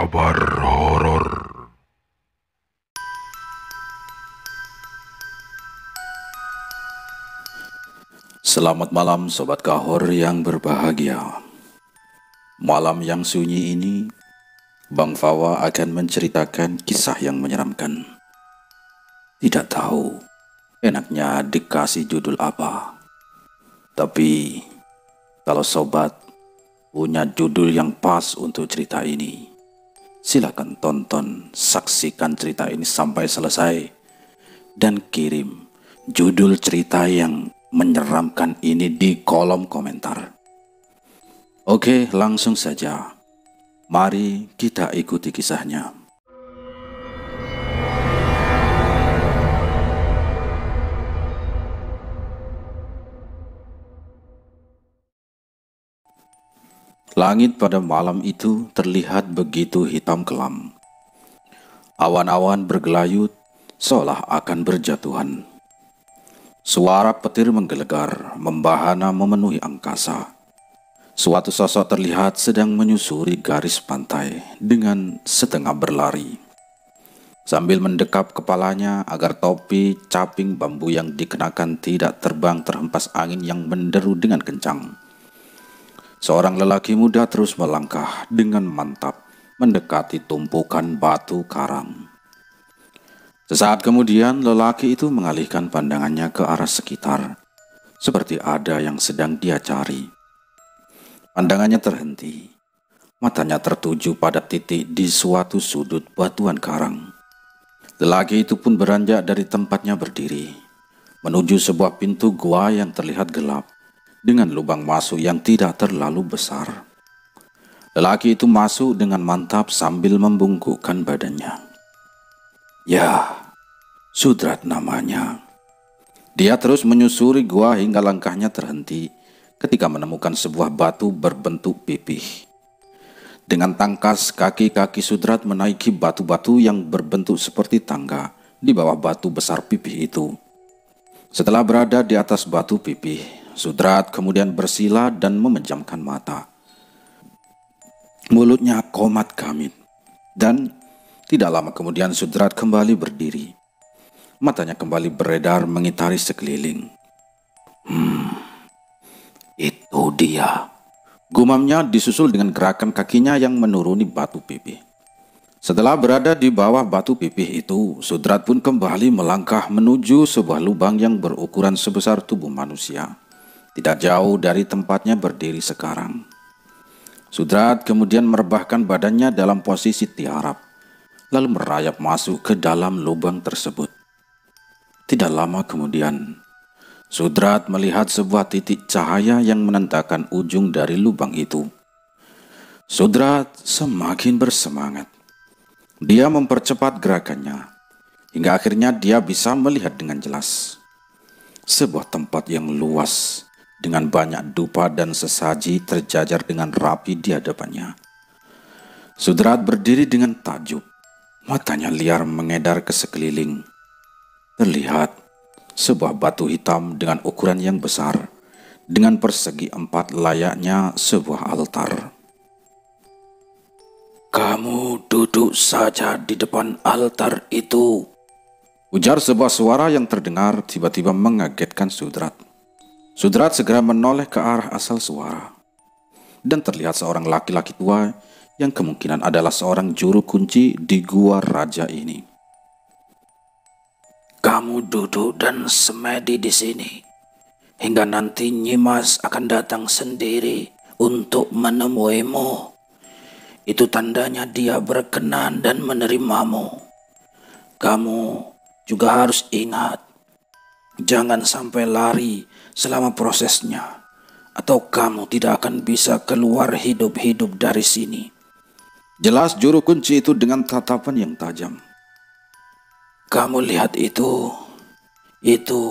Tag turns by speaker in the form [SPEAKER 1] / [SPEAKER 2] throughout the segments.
[SPEAKER 1] Kabar horor.
[SPEAKER 2] Selamat malam Sobat Kahor yang berbahagia. Malam yang sunyi ini, Bang Fawa akan menceritakan kisah yang menyeramkan. Tidak tahu enaknya dikasih judul apa. Tapi kalau Sobat punya judul yang pas untuk cerita ini, silakan tonton, saksikan cerita ini sampai selesai dan kirim judul cerita yang menyeramkan ini di kolom komentar. Oke, langsung saja. Mari kita ikuti kisahnya. Langit pada malam itu terlihat begitu hitam kelam. Awan-awan bergelayut seolah akan berjatuhan. Suara petir menggelegar, membahana memenuhi angkasa. Suatu sosok terlihat sedang menyusuri garis pantai dengan setengah berlari. Sambil mendekap kepalanya agar topi caping bambu yang dikenakan tidak terbang terhempas angin yang menderu dengan kencang. Seorang lelaki muda terus melangkah dengan mantap mendekati tumpukan batu karang. Sesaat kemudian lelaki itu mengalihkan pandangannya ke arah sekitar, seperti ada yang sedang dia cari. Pandangannya terhenti, matanya tertuju pada titik di suatu sudut batuan karang. Lelaki itu pun beranjak dari tempatnya berdiri, menuju sebuah pintu gua yang terlihat gelap, dengan lubang masuk yang tidak terlalu besar. Lelaki itu masuk dengan mantap sambil membungkukkan badannya. Ya, Sudrat namanya. Dia terus menyusuri gua hingga langkahnya terhenti ketika menemukan sebuah batu berbentuk pipih. Dengan tangkas kaki-kaki Sudrat menaiki batu-batu yang berbentuk seperti tangga di bawah batu besar pipih itu. Setelah berada di atas batu pipih, Sudrat kemudian bersila dan memejamkan mata. Mulutnya komat kamit, dan tidak lama kemudian Sudrat kembali berdiri. Matanya kembali beredar mengitari sekeliling. Itu dia, gumamnya disusul dengan gerakan kakinya yang menuruni batu pipih. Setelah berada di bawah batu pipih itu, Sudrat pun kembali melangkah menuju sebuah lubang yang berukuran sebesar tubuh manusia, tidak jauh dari tempatnya berdiri sekarang. Sudrat kemudian merebahkan badannya dalam posisi tiarap, lalu merayap masuk ke dalam lubang tersebut. Tidak lama kemudian, Sudrat melihat sebuah titik cahaya yang menentangkan ujung dari lubang itu. Sudrat semakin bersemangat. Dia mempercepat gerakannya, hingga akhirnya dia bisa melihat dengan jelas. Sebuah tempat yang luas, dengan banyak dupa dan sesaji terjajar dengan rapi di hadapannya. Sudrat berdiri dengan takjub, matanya liar mengedar ke sekeliling. Terlihat sebuah batu hitam dengan ukuran yang besar, dengan persegi 4 layaknya sebuah altar. "Kamu duduk saja di depan altar itu," ujar sebuah suara yang terdengar tiba-tiba mengagetkan Sudrat. Sudrat segera menoleh ke arah asal suara, dan terlihat seorang laki-laki tua yang kemungkinan adalah seorang juru kunci di gua raja ini. "Kamu duduk dan semedi di sini, hingga nanti Nyimas akan datang sendiri untuk menemuimu. Itu tandanya dia berkenan dan menerimamu. Kamu juga harus ingat, jangan sampai lari selama prosesnya, atau kamu tidak akan bisa keluar hidup-hidup dari sini," jelas juru kunci itu dengan tatapan yang tajam. "Kamu lihat itu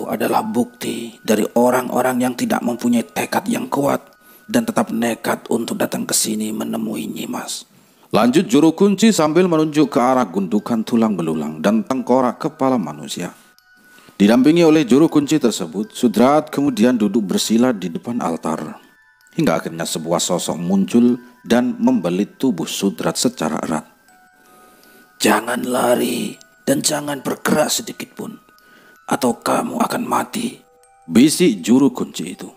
[SPEAKER 2] adalah bukti dari orang-orang yang tidak mempunyai tekad yang kuat dan tetap nekat untuk datang ke sini menemui Nyimas," lanjut juru kunci sambil menunjuk ke arah gundukan tulang belulang dan tengkorak kepala manusia. Didampingi oleh juru kunci tersebut, Sudrat kemudian duduk bersila di depan altar, hingga akhirnya sebuah sosok muncul dan membelit tubuh Sudrat secara erat. Jangan lari dan jangan bergerak sedikit pun, atau kamu akan mati, bisik juru kunci itu.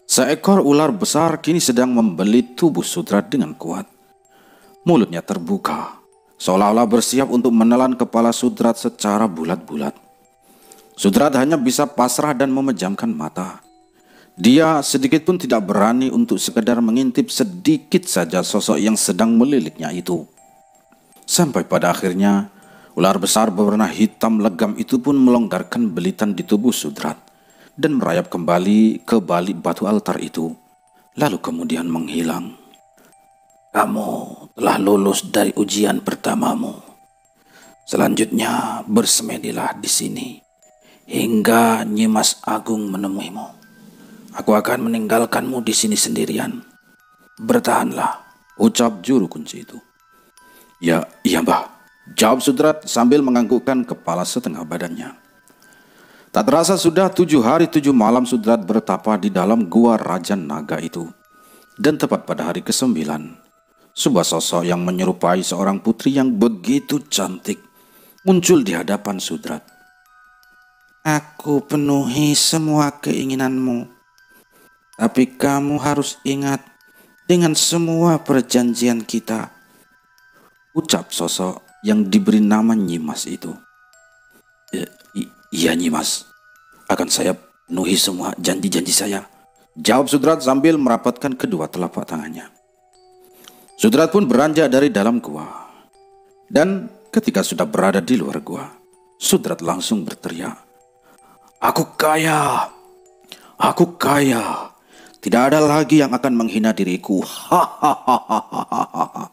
[SPEAKER 2] Seekor ular besar kini sedang membelit tubuh Sudrat dengan kuat. Mulutnya terbuka, seolah-olah bersiap untuk menelan kepala Sudrat secara bulat-bulat. Sudrat hanya bisa pasrah dan memejamkan mata. Dia sedikit pun tidak berani untuk sekedar mengintip sedikit saja sosok yang sedang meliliknya itu. Sampai pada akhirnya, ular besar berwarna hitam legam itu pun melonggarkan belitan di tubuh Sudrat dan merayap kembali ke balik batu altar itu, lalu kemudian menghilang. Kamu telah lulus dari ujian pertamamu. Selanjutnya bersemedilah di sini hingga Nyi Mas Agung menemuimu. Aku akan meninggalkanmu di sini sendirian. Bertahanlah, ucap juru kunci itu. Ya, iya Mbah, jawab Sudrat sambil menganggukkan kepala setengah badannya. Tak terasa sudah 7 hari 7 malam Sudrat bertapa di dalam gua Raja Naga itu. Dan tepat pada hari ke-9, sebuah sosok yang menyerupai seorang putri yang begitu cantik muncul di hadapan Sudrat. Aku penuhi semua keinginanmu. Tapi kamu harus ingat dengan semua perjanjian kita, ucap sosok yang diberi nama Nyi Mas itu. Iya Nyi Mas, akan saya penuhi semua janji-janji saya, jawab Sudrat sambil merapatkan kedua telapak tangannya. Sudrat pun beranjak dari dalam gua. Dan ketika sudah berada di luar gua, Sudrat langsung berteriak, Aku kaya! Aku kaya! Tidak ada lagi yang akan menghina diriku. Hahaha.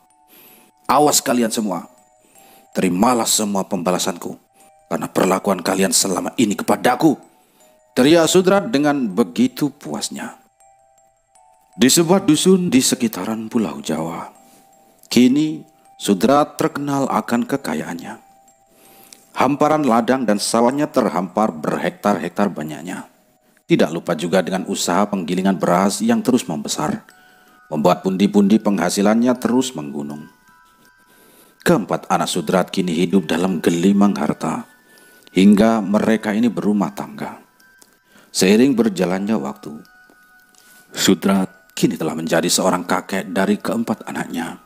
[SPEAKER 2] Awas kalian semua. Terimalah semua pembalasanku karena perlakuan kalian selama ini kepadaku, teriak Sudrat dengan begitu puasnya. Di sebuah dusun di sekitaran Pulau Jawa, kini Sudrat terkenal akan kekayaannya. Hamparan ladang dan sawahnya terhampar berhektar-hektar banyaknya. Tidak lupa juga dengan usaha penggilingan beras yang terus membesar, membuat pundi-pundi penghasilannya terus menggunung. Keempat anak Sudrat kini hidup dalam gelimang harta, hingga mereka ini berumah tangga. Seiring berjalannya waktu, Sudrat kini telah menjadi seorang kakek dari keempat anaknya.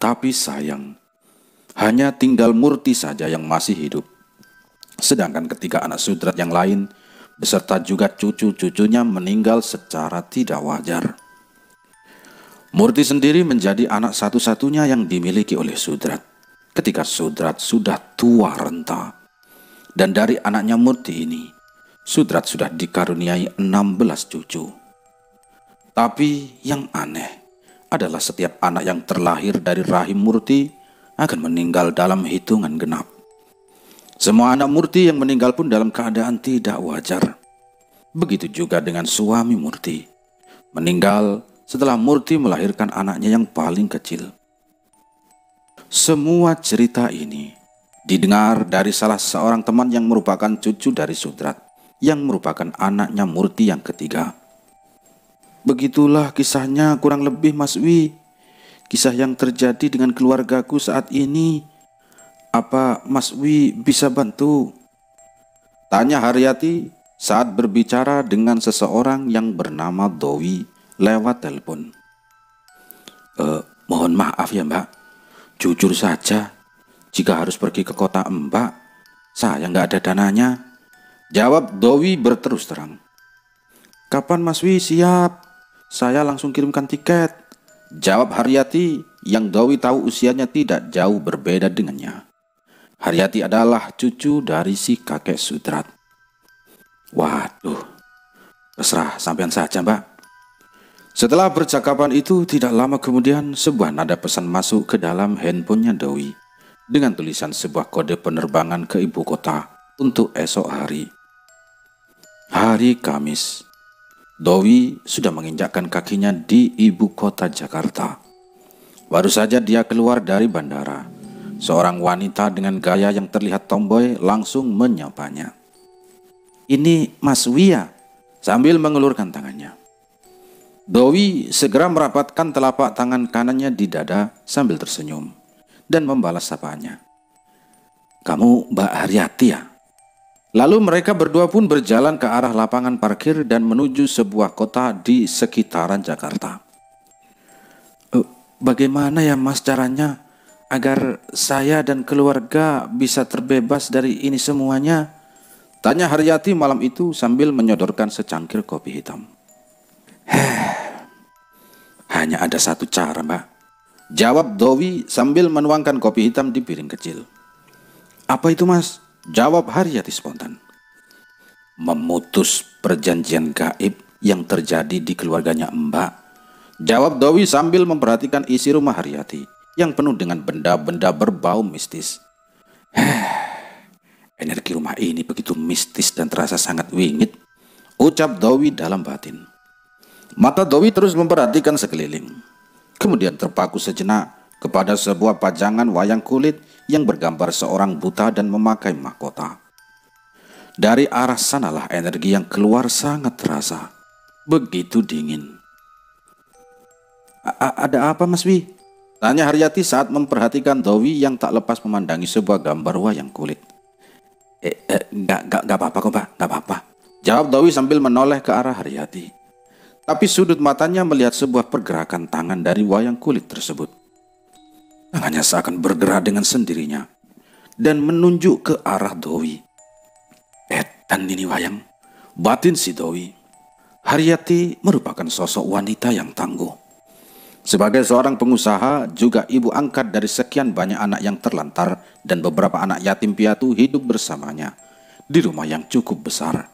[SPEAKER 2] Tapi sayang, hanya tinggal Murti saja yang masih hidup. Sedangkan ketiga anak Sudrat yang lain beserta juga cucu-cucunya meninggal secara tidak wajar. Murti sendiri menjadi anak satu-satunya yang dimiliki oleh Sudrat ketika Sudrat sudah tua renta. Dan dari anaknya Murti ini, Sudrat sudah dikaruniai 16 cucu. Tapi yang aneh adalah setiap anak yang terlahir dari rahim Murti akan meninggal dalam hitungan genap. Semua anak Murti yang meninggal pun dalam keadaan tidak wajar. Begitu juga dengan suami Murti. Meninggal setelah Murti melahirkan anaknya yang paling kecil. Semua cerita ini didengar dari salah seorang teman yang merupakan cucu dari Sudrat, yang merupakan anaknya Murti yang ketiga. Begitulah kisahnya kurang lebih Mas Wi. Kisah yang terjadi dengan keluargaku saat ini. Apa Mas Wi bisa bantu? Tanya Haryati saat berbicara dengan seseorang yang bernama Dowi lewat telepon. Mohon maaf ya Mbak, jujur saja, jika harus pergi ke kota Mbak, saya nggak ada dananya, jawab Dowi berterus terang. Kapan Mas Wi siap? Saya langsung kirimkan tiket, jawab Haryati yang Dowi tahu usianya tidak jauh berbeda dengannya. Haryati adalah cucu dari si kakek Sudrat. Waduh, terserah sampean saja Mbak. Setelah percakapan itu tidak lama kemudian sebuah nada pesan masuk ke dalam handphonenya Dowi dengan tulisan sebuah kode penerbangan ke ibu kota untuk esok hari. Hari Kamis, Dowi sudah menginjakkan kakinya di ibu kota Jakarta. Baru saja dia keluar dari bandara. Seorang wanita dengan gaya yang terlihat tomboy langsung menyapanya. Ini Mas Wia, sambil mengulurkan tangannya. Dowi segera merapatkan telapak tangan kanannya di dada sambil tersenyum. dan membalas sapaannya. "Kamu Mbak Haryati ya?" Lalu mereka berdua pun berjalan ke arah lapangan parkir dan menuju sebuah kota di sekitaran Jakarta. "Bagaimana ya Mas caranya agar saya dan keluarga bisa terbebas dari ini semuanya?" tanya Haryati malam itu sambil menyodorkan secangkir kopi hitam. "Hanya ada satu cara, Mbak," jawab Dowi sambil menuangkan kopi hitam di piring kecil. "Apa itu, Mas?" jawab Haryati spontan. "Memutus perjanjian gaib yang terjadi di keluarganya Mbak," jawab Dowi sambil memperhatikan isi rumah Haryati yang penuh dengan benda-benda berbau mistis. "Energi rumah ini begitu mistis dan terasa sangat wingit," ucap Dowi dalam batin. Mata Dowi terus memperhatikan sekeliling. Kemudian terpaku sejenak kepada sebuah pajangan wayang kulit yang bergambar seorang buta dan memakai mahkota. Dari arah sanalah energi yang keluar sangat terasa, begitu dingin. "Ada apa Mas Wi?" tanya Haryati saat memperhatikan Dowi yang tak lepas memandangi sebuah gambar wayang kulit. Enggak apa-apa kok Pak, enggak apa-apa," jawab Dowi sambil menoleh ke arah Haryati. Tapi sudut matanya melihat sebuah pergerakan tangan dari wayang kulit tersebut. Tangannya seakan bergerak dengan sendirinya dan menunjuk ke arah Dowi. "Dan ini wayang," batin si Dowi. Haryati merupakan sosok wanita yang tangguh. Sebagai seorang pengusaha, juga ibu angkat dari sekian banyak anak yang terlantar dan beberapa anak yatim piatu hidup bersamanya di rumah yang cukup besar.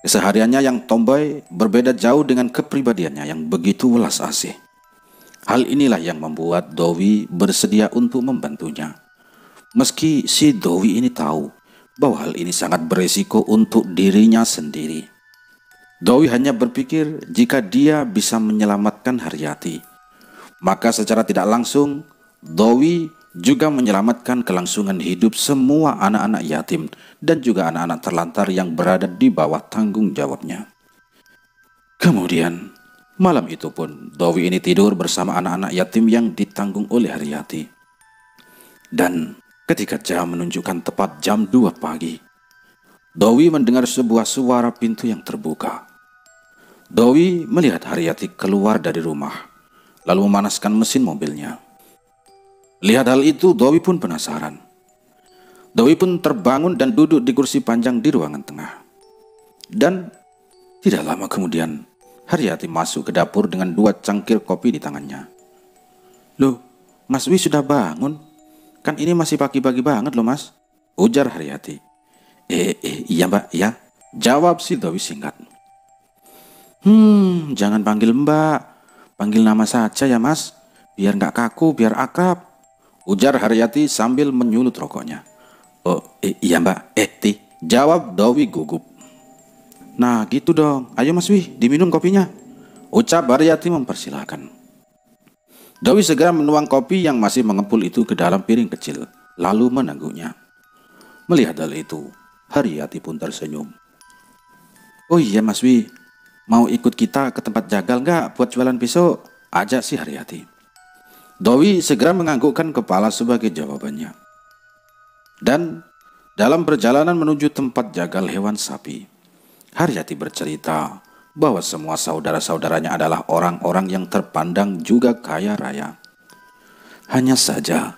[SPEAKER 2] Kesehariannya yang tomboy berbeda jauh dengan kepribadiannya yang begitu welas asih. Hal inilah yang membuat Dowi bersedia untuk membantunya. Meski si Dowi ini tahu bahwa hal ini sangat beresiko untuk dirinya sendiri. Dowi hanya berpikir jika dia bisa menyelamatkan Haryati, maka secara tidak langsung Dowi juga menyelamatkan kelangsungan hidup semua anak-anak yatim dan juga anak-anak terlantar yang berada di bawah tanggung jawabnya. Kemudian malam itu pun Dowi ini tidur bersama anak-anak yatim yang ditanggung oleh Haryati. Dan ketika jam menunjukkan tepat jam 2 pagi, Dowi mendengar sebuah suara pintu yang terbuka. Dowi melihat Haryati keluar dari rumah, lalu memanaskan mesin mobilnya. Lihat hal itu, Dowi pun penasaran. Dowi pun terbangun dan duduk di kursi panjang di ruangan tengah. Dan tidak lama kemudian, Haryati masuk ke dapur dengan 2 cangkir kopi di tangannya. "Loh, Mas Wi sudah bangun? Kan ini masih pagi-pagi banget loh Mas," ujar Haryati. Iya Mbak, ya," jawab si Dowi singkat. Jangan panggil Mbak, panggil nama saja ya Mas, biar nggak kaku, biar akrab," ujar Haryati sambil menyulut rokoknya. Iya Mbak, Ti," jawab Dowi gugup. "Nah gitu dong, ayo Mas Wi, diminum kopinya," ucap Haryati mempersilahkan. Dowi segera menuang kopi yang masih mengepul itu ke dalam piring kecil, lalu menanggungnya. Melihat hal itu, Haryati pun tersenyum. "Oh iya Mas Wi, mau ikut kita ke tempat jagal nggak buat jualan besok?" ajak si Haryati. Dowi segera menganggukkan kepala sebagai jawabannya. Dan dalam perjalanan menuju tempat jagal hewan sapi, Haryati bercerita bahwa semua saudara-saudaranya adalah orang-orang yang terpandang juga kaya raya. Hanya saja,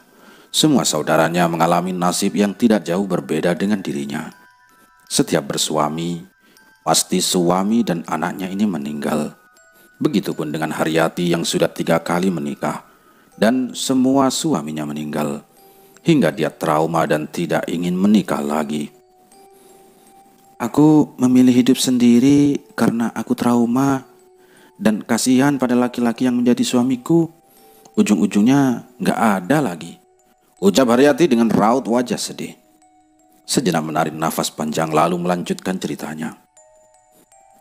[SPEAKER 2] semua saudaranya mengalami nasib yang tidak jauh berbeda dengan dirinya. Setiap bersuami, pasti suami dan anaknya ini meninggal. Begitupun dengan Haryati yang sudah 3 kali menikah dan semua suaminya meninggal, hingga dia trauma dan tidak ingin menikah lagi. "Aku memilih hidup sendiri karena aku trauma dan kasihan pada laki-laki yang menjadi suamiku. Ujung-ujungnya gak ada lagi," ucap Haryati dengan raut wajah sedih. Sejenak menarik nafas panjang lalu melanjutkan ceritanya.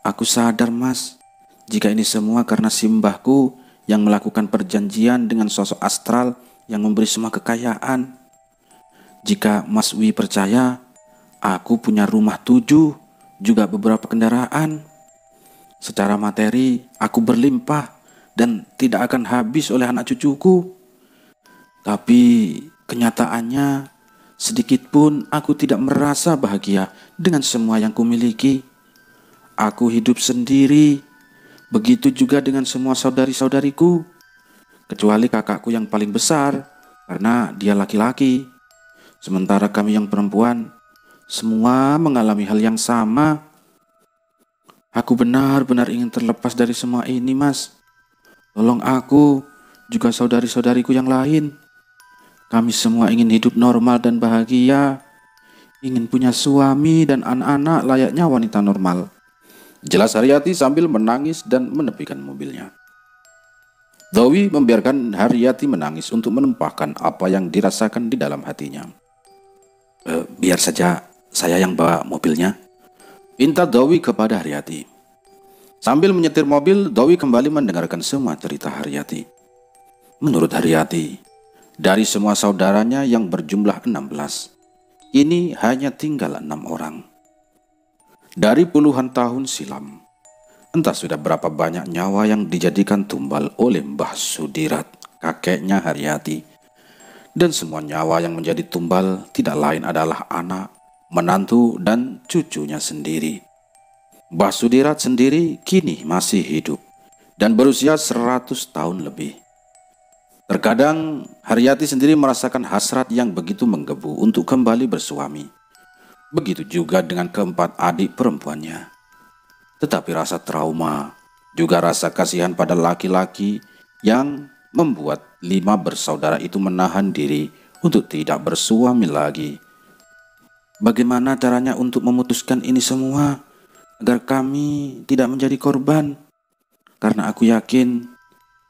[SPEAKER 2] "Aku sadar Mas, jika ini semua karena simbahku yang melakukan perjanjian dengan sosok astral yang memberi semua kekayaan. Jika Mas Wi percaya, aku punya rumah 7, juga beberapa kendaraan. Secara materi, aku berlimpah dan tidak akan habis oleh anak cucuku. Tapi kenyataannya sedikit pun aku tidak merasa bahagia dengan semua yang kumiliki. Aku hidup sendiri, begitu juga dengan semua saudari-saudariku, kecuali kakakku yang paling besar karena dia laki-laki. Sementara kami yang perempuan, semua mengalami hal yang sama. Aku benar-benar ingin terlepas dari semua ini, Mas. Tolong aku, juga saudari-saudariku yang lain. Kami semua ingin hidup normal dan bahagia, ingin punya suami dan anak-anak layaknya wanita normal. Jelas Haryati sambil menangis dan menepikan mobilnya. Dowi membiarkan Haryati menangis untuk menumpahkan apa yang dirasakan di dalam hatinya. Biar saja saya yang bawa mobilnya, pinta Dowi kepada Haryati. Sambil menyetir mobil, Dowi kembali mendengarkan semua cerita Haryati. Menurut Haryati, dari semua saudaranya yang berjumlah 16, ini hanya tinggal 6 orang. Dari puluhan tahun silam, entah sudah berapa banyak nyawa yang dijadikan tumbal oleh Mbah Sudirat, kakeknya Haryati. Dan semua nyawa yang menjadi tumbal tidak lain adalah anak, menantu, dan cucunya sendiri. Mbah Sudirat sendiri kini masih hidup dan berusia 100 tahun lebih. Terkadang Haryati sendiri merasakan hasrat yang begitu menggebu untuk kembali bersuami. Begitu juga dengan keempat adik perempuannya. Tetapi rasa trauma, juga rasa kasihan pada laki-laki yang membuat 5 bersaudara itu menahan diri untuk tidak bersuami lagi. Bagaimana caranya untuk memutuskan ini semua agar kami tidak menjadi korban? Karena aku yakin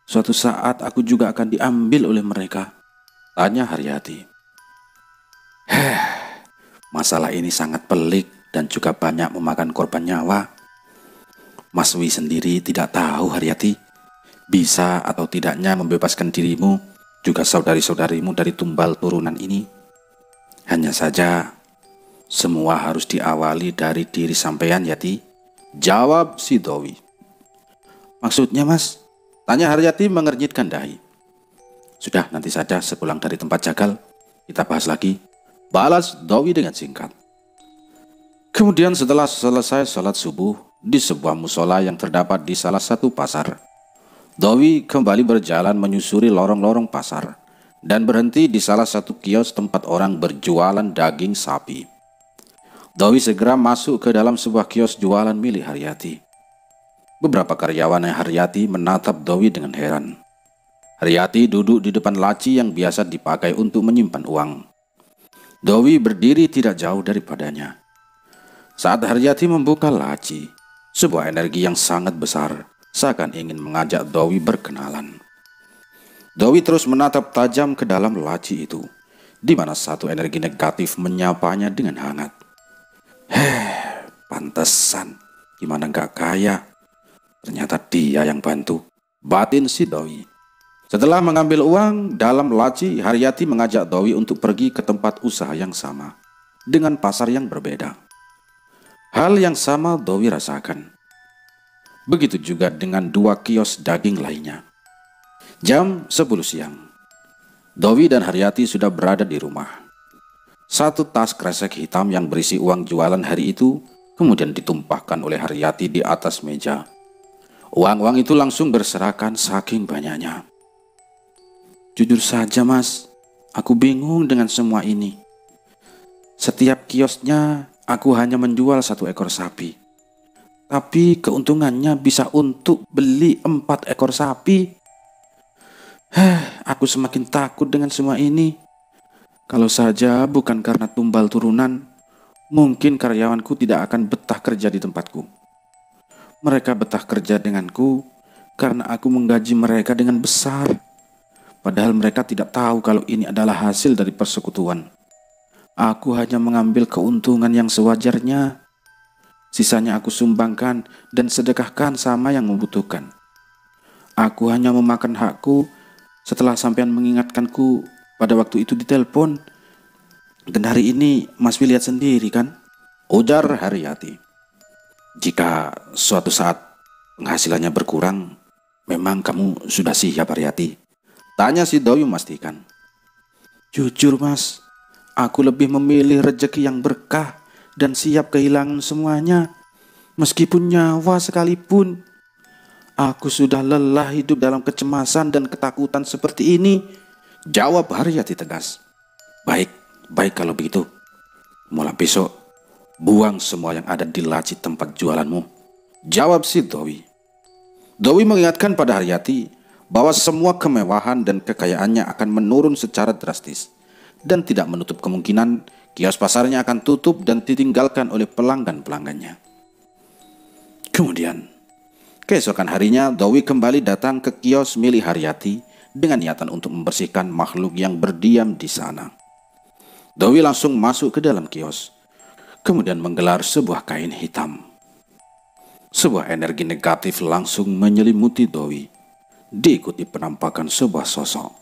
[SPEAKER 2] suatu saat aku juga akan diambil oleh mereka, tanya Haryati. Masalah ini sangat pelik dan juga banyak memakan korban nyawa. Mas Wi sendiri tidak tahu, Haryati, bisa atau tidaknya membebaskan dirimu juga saudari-saudarimu dari tumbal turunan ini. Hanya saja semua harus diawali dari diri sampean, Yati, jawab si Dowi. Maksudnya, Mas? Tanya Haryati mengernyitkan dahi. Sudah, nanti saja sepulang dari tempat jagal kita bahas lagi, balas Dowi dengan singkat. Kemudian setelah selesai sholat subuh di sebuah musola yang terdapat di salah satu pasar, Dowi kembali berjalan menyusuri lorong-lorong pasar dan berhenti di salah satu kios tempat orang berjualan daging sapi. Dowi segera masuk ke dalam sebuah kios jualan milik Haryati. Beberapa karyawan Haryati menatap Dowi dengan heran. Haryati duduk di depan laci yang biasa dipakai untuk menyimpan uang. Dowi berdiri tidak jauh daripadanya. Saat Haryati membuka laci, sebuah energi yang sangat besar seakan ingin mengajak Dowi berkenalan. Dowi terus menatap tajam ke dalam laci itu, di mana satu energi negatif menyapanya dengan hangat. Pantesan, gimana nggak kaya? Ternyata dia yang bantu, batin si Dowi. Setelah mengambil uang dalam laci, Haryati mengajak Dowi untuk pergi ke tempat usaha yang sama, dengan pasar yang berbeda. Hal yang sama Dowi rasakan. Begitu juga dengan 2 kios daging lainnya. Jam 10 siang, Dowi dan Haryati sudah berada di rumah. Satu tas kresek hitam yang berisi uang jualan hari itu kemudian ditumpahkan oleh Haryati di atas meja. Uang-uang itu langsung berserakan saking banyaknya. Jujur saja, Mas, aku bingung dengan semua ini. Setiap kiosnya aku hanya menjual 1 ekor sapi. Tapi keuntungannya bisa untuk beli 4 ekor sapi. Aku semakin takut dengan semua ini. Kalau saja bukan karena tumbal turunan, mungkin karyawanku tidak akan betah kerja di tempatku. Mereka betah kerja denganku karena aku menggaji mereka dengan besar. Padahal mereka tidak tahu kalau ini adalah hasil dari persekutuan. Aku hanya mengambil keuntungan yang sewajarnya. Sisanya aku sumbangkan dan sedekahkan sama yang membutuhkan. Aku hanya memakan hakku setelah sampean mengingatkanku pada waktu itu di telepon. Dan hari ini Mas Wi lihat sendiri kan? Ujar Haryati. Jika suatu saat penghasilannya berkurang, memang kamu sudah siap, Haryati? Tanya si Dowi memastikan. Jujur mas, aku lebih memilih rejeki yang berkah dan siap kehilangan semuanya, meskipun nyawa sekalipun. Aku sudah lelah hidup dalam kecemasan dan ketakutan seperti ini, jawab Haryati tegas. Baik, baik kalau begitu. Mulai besok, buang semua yang ada di laci tempat jualanmu, jawab si Dowi. Dowi mengingatkan pada Haryati bahwa semua kemewahan dan kekayaannya akan menurun secara drastis, dan tidak menutup kemungkinan kios pasarnya akan tutup dan ditinggalkan oleh pelanggan-pelanggannya. Kemudian, keesokan harinya Dowi kembali datang ke kios milik Haryati dengan niatan untuk membersihkan makhluk yang berdiam di sana. Dowi langsung masuk ke dalam kios, kemudian menggelar sebuah kain hitam. Sebuah energi negatif langsung menyelimuti Dowi, diikuti penampakan sebuah sosok.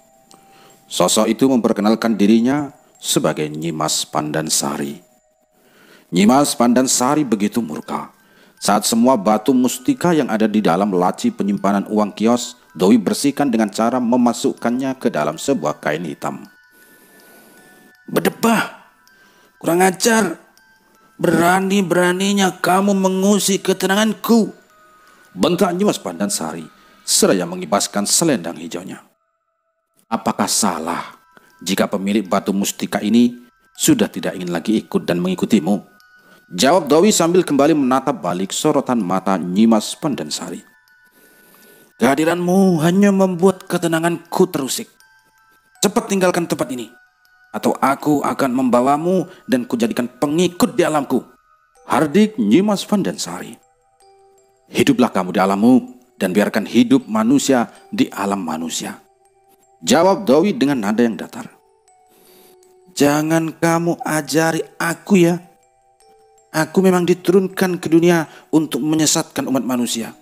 [SPEAKER 2] Sosok itu memperkenalkan dirinya sebagai Nyimas Pandansari. Nyimas Pandansari begitu murka saat semua batu mustika yang ada di dalam laci penyimpanan uang kios Dowi bersihkan dengan cara memasukkannya ke dalam sebuah kain hitam. Berdebah, kurang ajar, berani-beraninya kamu mengusik ketenanganku, bentak Nyimas Pandansari seraya mengibaskan selendang hijaunya. Apakah salah jika pemilik batu mustika ini sudah tidak ingin lagi ikut dan mengikutimu? Jawab Dowi sambil kembali menatap balik sorotan mata Nyimas Pandansari. Kehadiranmu hanya membuat ketenanganku terusik. Cepat tinggalkan tempat ini, atau aku akan membawamu dan kujadikan pengikut di alamku, hardik Nyimas Pandansari. Hiduplah kamu di alammu dan biarkan hidup manusia di alam manusia, jawab Dowi dengan nada yang datar. Jangan kamu ajari aku ya. Aku memang diturunkan ke dunia untuk menyesatkan umat manusia.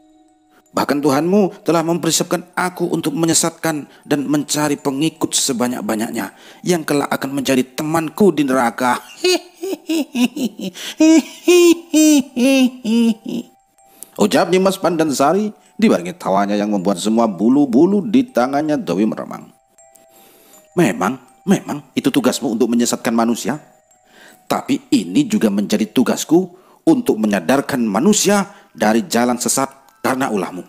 [SPEAKER 2] Bahkan Tuhanmu telah mempersiapkan aku untuk menyesatkan dan mencari pengikut sebanyak-banyaknya yang kelak akan menjadi temanku di neraka. Ucap Nyimas Pandansari dibarengi tawanya yang membuat semua bulu-bulu di tangannya Dowi meremang. Memang itu tugasmu untuk menyesatkan manusia. Tapi ini juga menjadi tugasku untuk menyadarkan manusia dari jalan sesat karena ulahmu,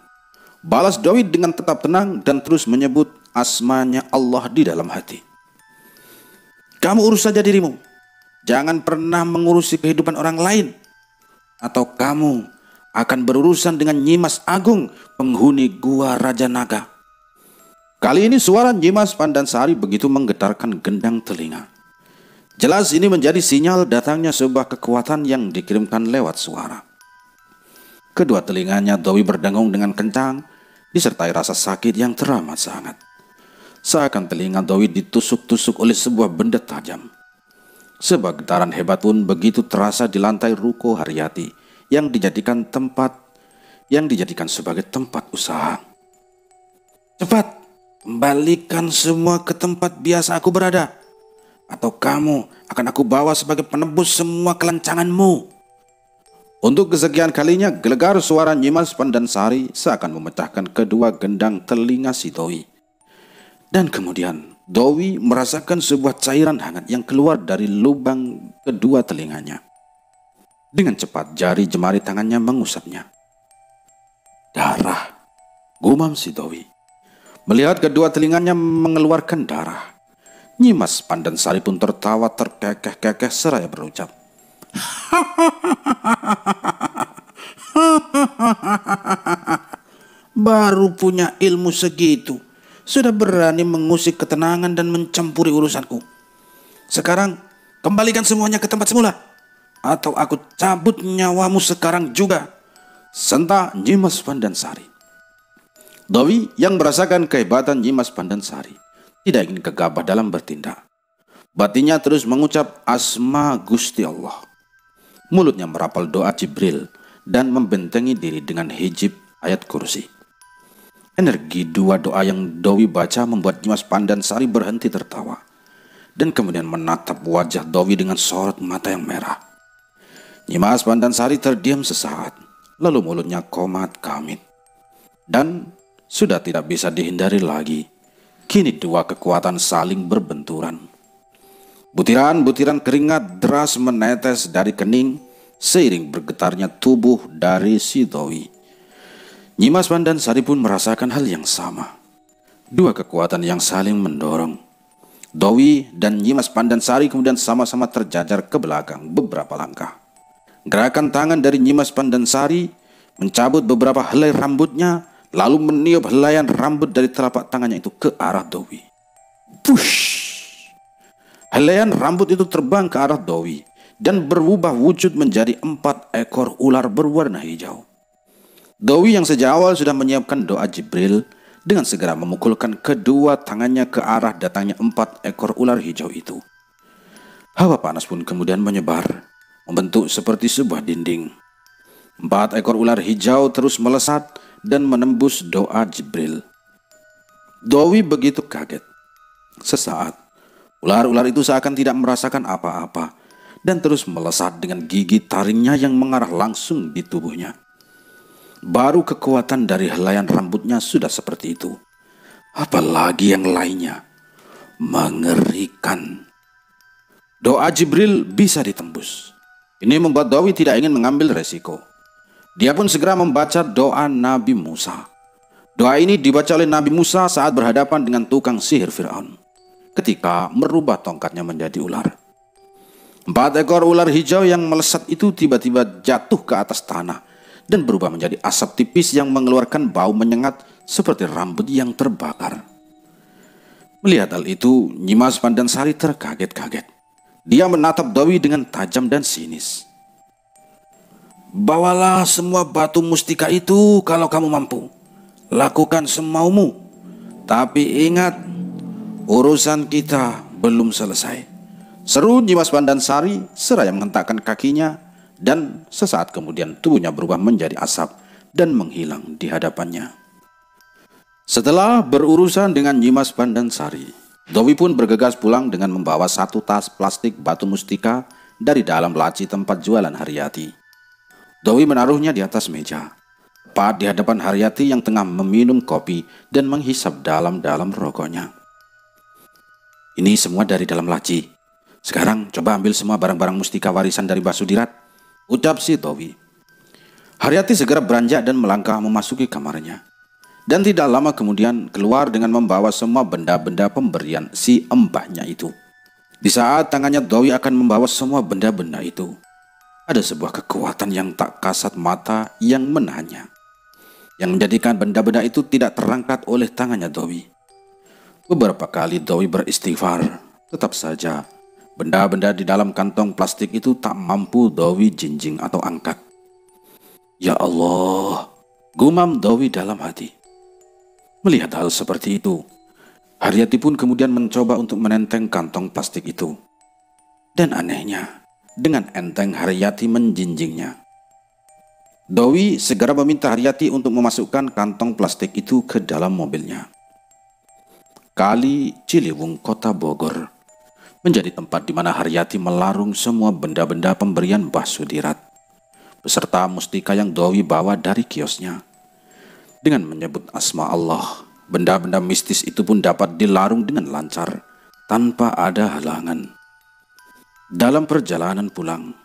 [SPEAKER 2] balas Dowi dengan tetap tenang dan terus menyebut asmanya Allah di dalam hati. Kamu urus saja dirimu, jangan pernah mengurusi kehidupan orang lain, atau kamu akan berurusan dengan Nyimas Agung, penghuni Gua Raja Naga. Kali ini suara Nyimas Pandansari begitu menggetarkan gendang telinga. Jelas ini menjadi sinyal datangnya sebuah kekuatan yang dikirimkan lewat suara. Kedua telinganya Dowi berdengung dengan kencang, disertai rasa sakit yang teramat sangat. Seakan telinga Dowi ditusuk-tusuk oleh sebuah benda tajam. Sebuah getaran hebat pun begitu terasa di lantai ruko Haryati yang dijadikan sebagai tempat usaha. Cepat, kembalikan semua ke tempat biasa aku berada, atau kamu akan aku bawa sebagai penebus semua kelancanganmu. Untuk kesekian kalinya gelegar suara Nyimas Pandansari seakan memecahkan kedua gendang telinga si Dowi. Dan kemudian Dowi merasakan sebuah cairan hangat yang keluar dari lubang kedua telinganya. Dengan cepat jari jemari tangannya mengusapnya. Darah, gumam si Dowi. Melihat kedua telinganya mengeluarkan darah, Nyimas Pandansari pun tertawa terkekeh-kekeh seraya berucap, baru punya ilmu segitu, sudah berani mengusik ketenangan dan mencampuri urusanku. Sekarang kembalikan semuanya ke tempat semula, atau aku cabut nyawamu sekarang juga, sentak Nyimas Pandansari. Dowi yang merasakan kehebatan Nyimas Pandansari tidak ingin gegabah dalam bertindak. Batinnya terus mengucap asma Gusti Allah. Mulutnya merapal doa Jibril dan membentengi diri dengan hijab ayat kursi. Energi dua doa yang Dowi baca membuat Nyimas Pandansari berhenti tertawa dan kemudian menatap wajah Dowi dengan sorot mata yang merah. Nyimas Pandansari terdiam sesaat, lalu mulutnya komat kamit. Dan sudah tidak bisa dihindari lagi. Kini dua kekuatan saling berbenturan. Butiran-butiran keringat deras menetes dari kening seiring bergetarnya tubuh dari si Dowi. Nyimas Pandansari pun merasakan hal yang sama. Dua kekuatan yang saling mendorong. Dowi dan Nyimas Pandansari kemudian sama-sama terjajar ke belakang beberapa langkah. Gerakan tangan dari Nyimas Pandansari mencabut beberapa helai rambutnya, lalu meniup helaian rambut dari telapak tangannya itu ke arah Dowi. Push! Helaian rambut itu terbang ke arah Dowi dan berubah wujud menjadi 4 ekor ular berwarna hijau. Dowi yang sejak awal sudah menyiapkan doa Jibril dengan segera memukulkan kedua tangannya ke arah datangnya 4 ekor ular hijau itu. Hawa panas pun kemudian menyebar, membentuk seperti sebuah dinding. 4 ekor ular hijau terus melesat dan menembus doa Jibril. Dowi begitu kaget. Sesaat, ular-ular itu seakan tidak merasakan apa-apa dan terus melesat dengan gigi taringnya yang mengarah langsung di tubuhnya. Baru kekuatan dari helaian rambutnya sudah seperti itu. Apalagi yang lainnya. Mengerikan. Doa Jibril bisa ditembus. Ini membuat Dowi tidak ingin mengambil resiko. Dia pun segera membaca doa Nabi Musa. Doa ini dibaca oleh Nabi Musa saat berhadapan dengan tukang sihir Fir'aun, ketika merubah tongkatnya menjadi ular. 4 ekor ular hijau yang melesat itu tiba-tiba jatuh ke atas tanah dan berubah menjadi asap tipis yang mengeluarkan bau menyengat seperti rambut yang terbakar. Melihat hal itu, Nyimas Pandansari terkaget-kaget. Dia menatap Dowi dengan tajam dan sinis. Bawalah semua batu mustika itu kalau kamu mampu. Lakukan semaumu. Tapi ingat, urusan kita belum selesai. Seru Nyimas Pandansari seraya menghentakkan kakinya dan sesaat kemudian tubuhnya berubah menjadi asap dan menghilang di hadapannya. Setelah berurusan dengan Nyimas Pandansari, Dowi pun bergegas pulang dengan membawa 1 tas plastik batu mustika dari dalam laci tempat jualan Haryati. Dowi menaruhnya di atas meja, tepat di hadapan Haryati yang tengah meminum kopi dan menghisap dalam-dalam rokoknya. Ini semua dari dalam laci. Sekarang coba ambil semua barang-barang mustika warisan dari Basudirat, ucap si Dowi. Haryati segera beranjak dan melangkah memasuki kamarnya. Dan tidak lama kemudian keluar dengan membawa semua benda-benda pemberian si embahnya itu. Di saat tangannya Dowi akan membawa semua benda-benda itu, ada sebuah kekuatan yang tak kasat mata yang menahannya, yang menjadikan benda-benda itu tidak terangkat oleh tangannya Dowi. Beberapa kali Dowi beristighfar, tetap saja benda-benda di dalam kantong plastik itu tak mampu Dowi jinjing atau angkat. Ya Allah, gumam Dowi dalam hati. Melihat hal seperti itu, Haryati pun kemudian mencoba untuk menenteng kantong plastik itu. Dan anehnya, dengan enteng Haryati menjinjingnya. Dowi segera meminta Haryati untuk memasukkan kantong plastik itu ke dalam mobilnya. Kali Ciliwung, Kota Bogor, menjadi tempat di mana Haryati melarung semua benda-benda pemberian Basudirat, beserta mustika yang Dowi bawa dari kiosnya. Dengan menyebut asma Allah, benda-benda mistis itu pun dapat dilarung dengan lancar, tanpa ada halangan. Dalam perjalanan pulang,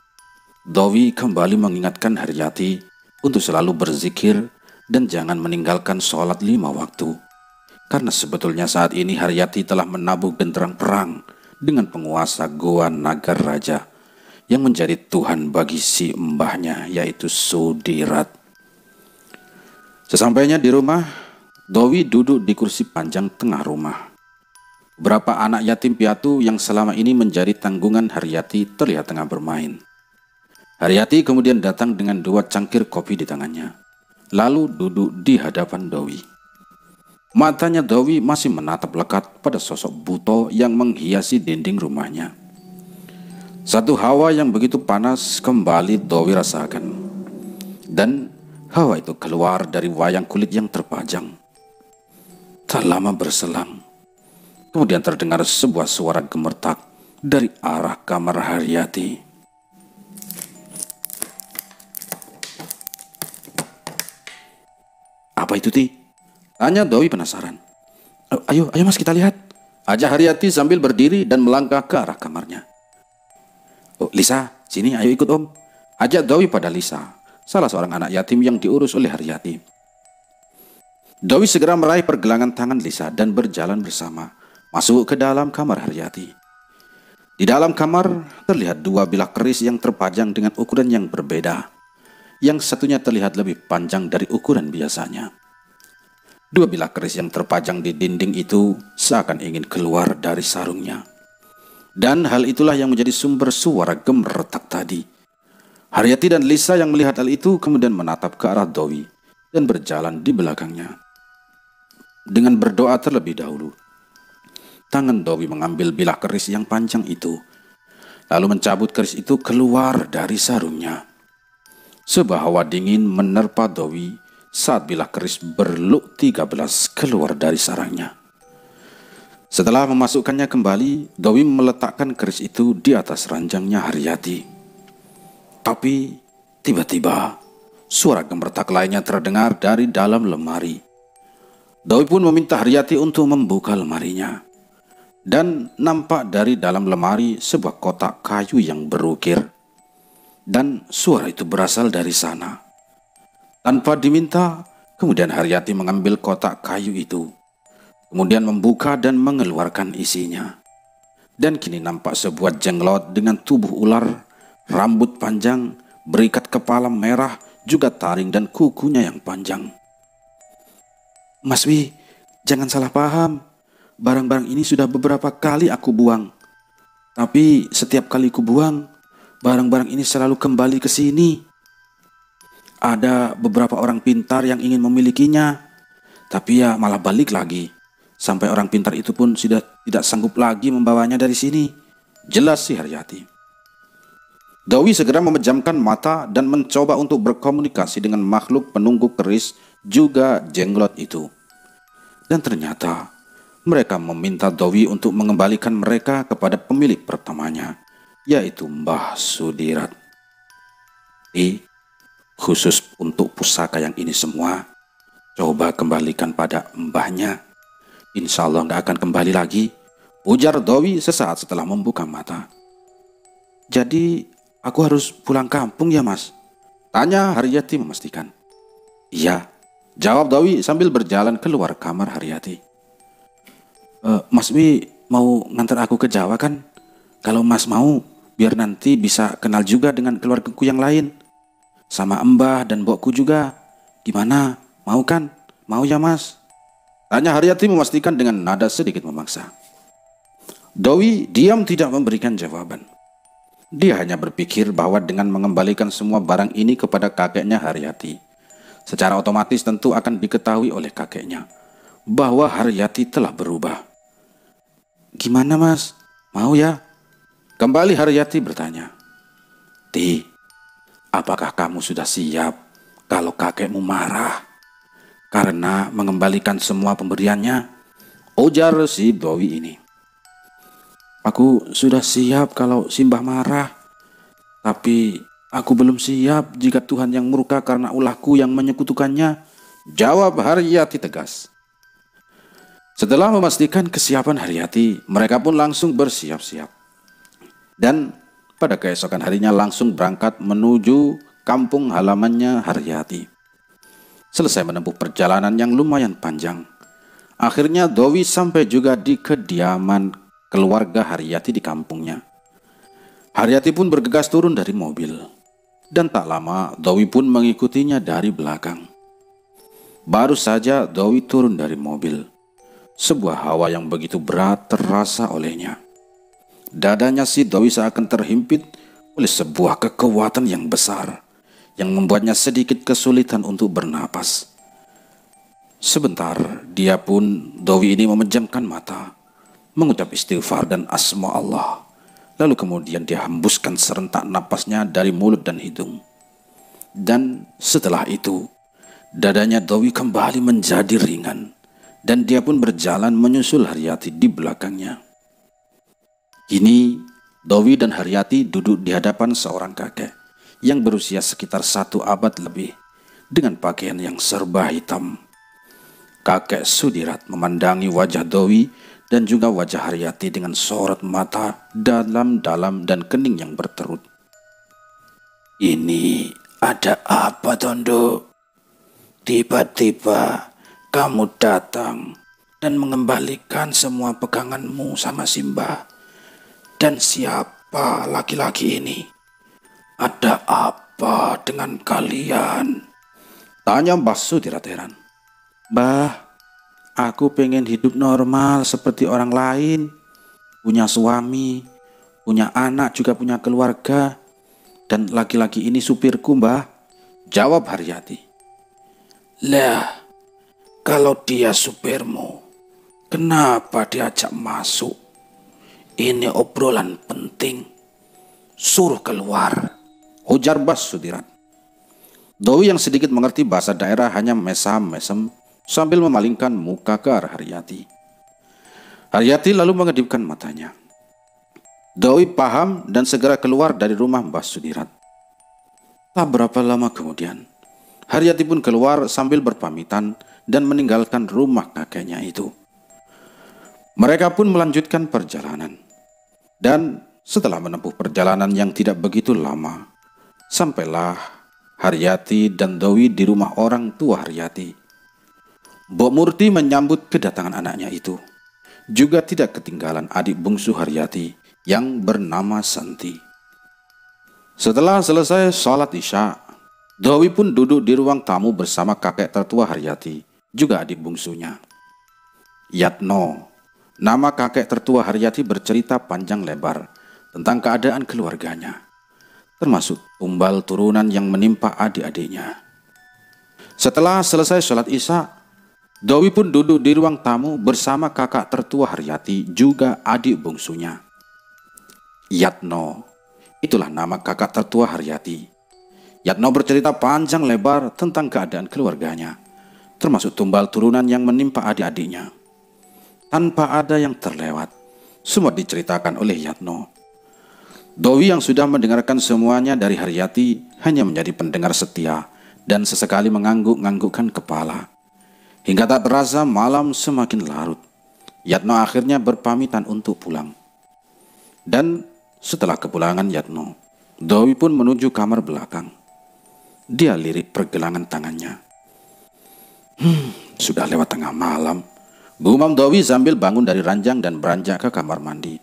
[SPEAKER 2] Dowi kembali mengingatkan Haryati untuk selalu berzikir dan jangan meninggalkan sholat 5 waktu. Karena sebetulnya saat ini Haryati telah menabuh genderang perang dengan penguasa Goa Nagar Raja yang menjadi Tuhan bagi si mbahnya, yaitu Sudirat. Sesampainya di rumah, Dowi duduk di kursi panjang tengah rumah. Beberapa anak yatim piatu yang selama ini menjadi tanggungan Haryati terlihat tengah bermain. Haryati kemudian datang dengan 2 cangkir kopi di tangannya, lalu duduk di hadapan Dowi. Matanya Dowi masih menatap lekat pada sosok buto yang menghiasi dinding rumahnya. Satu hawa yang begitu panas kembali Dowi rasakan. Dan hawa itu keluar dari wayang kulit yang terpajang. Tak lama berselang, kemudian terdengar sebuah suara gemertak dari arah kamar Haryati. Apa itu, Ti? Tanya Dowi penasaran. Ayo mas kita lihat. ajak Haryati sambil berdiri dan melangkah ke arah kamarnya. "Oh, Lisa, sini ayo ikut Om," ajak Dowi pada Lisa, salah seorang anak yatim yang diurus oleh Haryati. Dowi segera meraih pergelangan tangan Lisa dan berjalan bersama masuk ke dalam kamar Haryati. Di dalam kamar terlihat dua bilah keris yang terpajang dengan ukuran yang berbeda. Yang satunya terlihat lebih panjang dari ukuran biasanya. Dua bilah keris yang terpajang di dinding itu seakan ingin keluar dari sarungnya. Dan hal itulah yang menjadi sumber suara gemeretak tadi. Haryati dan Lisa yang melihat hal itu kemudian menatap ke arah Dowi dan berjalan di belakangnya. Dengan berdoa terlebih dahulu, tangan Dowi mengambil bilah keris yang panjang itu, lalu mencabut keris itu keluar dari sarungnya. Sebuah hawa dingin menerpa Dowi saat bilah keris berluk 13 keluar dari sarangnya. Setelah memasukkannya kembali, Dowi meletakkan keris itu di atas ranjangnya Haryati. Tapi tiba-tiba suara gemeretak lainnya terdengar dari dalam lemari. Dowi pun meminta Haryati untuk membuka lemarinya. Dan nampak dari dalam lemari sebuah kotak kayu yang berukir. Dan suara itu berasal dari sana. Tanpa diminta, kemudian Haryati mengambil kotak kayu itu. Kemudian membuka dan mengeluarkan isinya. Dan kini nampak sebuah jenglot dengan tubuh ular, rambut panjang, berikat kepala merah, juga taring dan kukunya yang panjang. "Mas Wi, jangan salah paham. Barang-barang ini sudah beberapa kali aku buang. Tapi setiap kali ku buang, barang-barang ini selalu kembali ke sini. Ada beberapa orang pintar yang ingin memilikinya, tapi ya malah balik lagi. Sampai orang pintar itu pun sudah tidak sanggup lagi membawanya dari sini," jelas si Haryati. Dowi segera memejamkan mata dan mencoba untuk berkomunikasi dengan makhluk penunggu keris juga jenglot itu. Dan ternyata mereka meminta Dowi untuk mengembalikan mereka kepada pemilik pertamanya, yaitu Mbah Sudirat. Khusus untuk pusaka yang ini semua, coba kembalikan pada mbahnya. Insya Allah nggak akan kembali lagi, ujar Dowi sesaat setelah membuka mata. "Jadi aku harus pulang kampung ya Mas?" tanya Haryati memastikan. "Iya," jawab Dowi sambil berjalan keluar kamar Haryati. "Mas Wi mau ngantar aku ke Jawa kan? Kalau Mas mau, biar nanti bisa kenal juga dengan keluargaku yang lain. Sama Mbah dan Mbokku juga. Gimana? Mau kan? Mau ya Mas?" tanya Haryati memastikan dengan nada sedikit memaksa. Dowi diam tidak memberikan jawaban. Dia hanya berpikir bahwa dengan mengembalikan semua barang ini kepada kakeknya Haryati, secara otomatis tentu akan diketahui oleh kakeknya bahwa Haryati telah berubah. "Gimana Mas? Mau ya?" kembali Haryati bertanya. "Apakah kamu sudah siap kalau kakekmu marah karena mengembalikan semua pemberiannya?" ujar si Dowi ini. "Aku sudah siap kalau Simbah marah, tapi aku belum siap jika Tuhan yang murka karena ulahku yang menyekutukannya," jawab Haryati tegas. Setelah memastikan kesiapan Haryati, mereka pun langsung bersiap-siap. Dan pada keesokan harinya langsung berangkat menuju kampung halamannya Haryati. Selesai menempuh perjalanan yang lumayan panjang, akhirnya Dowi sampai juga di kediaman keluarga Haryati di kampungnya. Haryati pun bergegas turun dari mobil, dan tak lama Dowi pun mengikutinya dari belakang. Baru saja Dowi turun dari mobil, sebuah hawa yang begitu berat terasa olehnya. Dadanya si Dowi seakan terhimpit oleh sebuah kekuatan yang besar, yang membuatnya sedikit kesulitan untuk bernapas. Sebentar, Dowi ini memejamkan mata, mengucap istighfar dan asma Allah. Lalu kemudian dia hembuskan serentak napasnya dari mulut dan hidung. Dan setelah itu, dadanya Dowi kembali menjadi ringan, dan dia pun berjalan menyusul Haryati di belakangnya. Kini, Dowi dan Haryati duduk di hadapan seorang kakek yang berusia sekitar 1 abad lebih, dengan pakaian yang serba hitam. Kakek Sudirat memandangi wajah Dowi dan juga wajah Haryati dengan sorot mata dalam-dalam dan kening yang berterut. "Ini ada apa, Tondo? Tiba-tiba kamu datang dan mengembalikan semua peganganmu sama Simba. Dan siapa laki-laki ini? Ada apa dengan kalian?" tanya Mbah Sudirat heran. "Mbah, aku pengen hidup normal seperti orang lain. Punya suami, punya anak, juga punya keluarga. Dan laki-laki ini supirku, Mbah," jawab Haryati. "Lah, kalau dia supirmu, kenapa diajak masuk? Ini obrolan penting. Suruh keluar," ujar Mbah Sudirat. Dowi yang sedikit mengerti bahasa daerah hanya mesam-mesem sambil memalingkan muka ke arah Haryati. Haryati lalu mengedipkan matanya. Dowi paham dan segera keluar dari rumah Mbah Sudirat. Tak berapa lama kemudian, Haryati pun keluar sambil berpamitan dan meninggalkan rumah kakeknya itu. Mereka pun melanjutkan perjalanan. Dan setelah menempuh perjalanan yang tidak begitu lama, sampailah Haryati dan Dowi di rumah orang tua Haryati. Mbok Murti menyambut kedatangan anaknya itu. Juga tidak ketinggalan adik bungsu Haryati yang bernama Santi. Setelah selesai sholat Isya, Dowi pun duduk di ruang tamu bersama kakek tertua Haryati, juga adik bungsunya. Yatno, nama kakek tertua Haryati, bercerita panjang lebar tentang keadaan keluarganya, termasuk tumbal turunan yang menimpa adik-adiknya. Setelah selesai sholat Isya, Dowi pun duduk di ruang tamu bersama kakak tertua Haryati, juga adik bungsunya. Yatno, itulah nama kakak tertua Haryati. Yatno bercerita panjang lebar tentang keadaan keluarganya, termasuk tumbal turunan yang menimpa adik-adiknya. Tanpa ada yang terlewat, semua diceritakan oleh Yatno. Dowi yang sudah mendengarkan semuanya dari Haryati hanya menjadi pendengar setia dan sesekali mengangguk-anggukkan kepala. Hingga tak terasa malam semakin larut. Yatno akhirnya berpamitan untuk pulang. Dan setelah kepulangan Yatno, Dowi pun menuju kamar belakang. Dia lirik pergelangan tangannya. Sudah lewat tengah malam, gumam Dowi sambil bangun dari ranjang dan beranjak ke kamar mandi.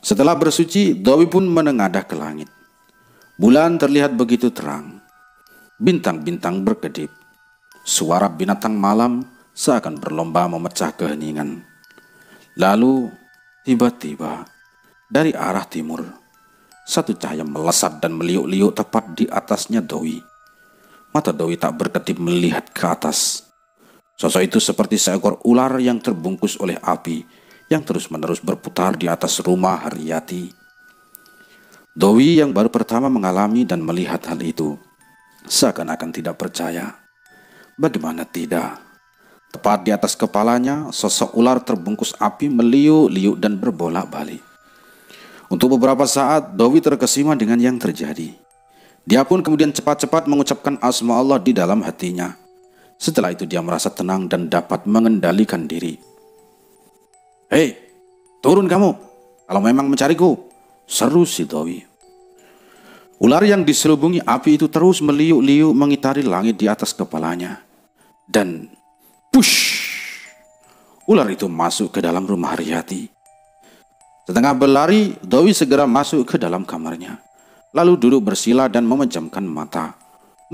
[SPEAKER 2] Setelah bersuci, Dowi pun menengadah ke langit. Bulan terlihat begitu terang. Bintang-bintang berkedip. Suara binatang malam seakan berlomba memecah keheningan. Lalu, tiba-tiba, dari arah timur, satu cahaya melesat dan meliuk-liuk tepat di atasnya Dowi. Mata Dowi tak berkedip melihat ke atas. Sosok itu seperti seekor ular yang terbungkus oleh api yang terus-menerus berputar di atas rumah Haryati. Dowi yang baru pertama mengalami dan melihat hal itu seakan-akan tidak percaya. Bagaimana tidak? Tepat di atas kepalanya, sosok ular terbungkus api meliuk-liuk dan berbolak-balik. Untuk beberapa saat, Dowi terkesima dengan yang terjadi. Dia pun kemudian cepat-cepat mengucapkan asma Allah di dalam hatinya. Setelah itu dia merasa tenang dan dapat mengendalikan diri. "Hei, turun kamu, kalau memang mencariku," seru si Dowi. Ular yang diselubungi api itu terus meliuk-liuk mengitari langit di atas kepalanya. Dan push! Ular itu masuk ke dalam rumah Haryati. Setengah berlari, Dowi segera masuk ke dalam kamarnya. Lalu duduk bersila dan memejamkan mata,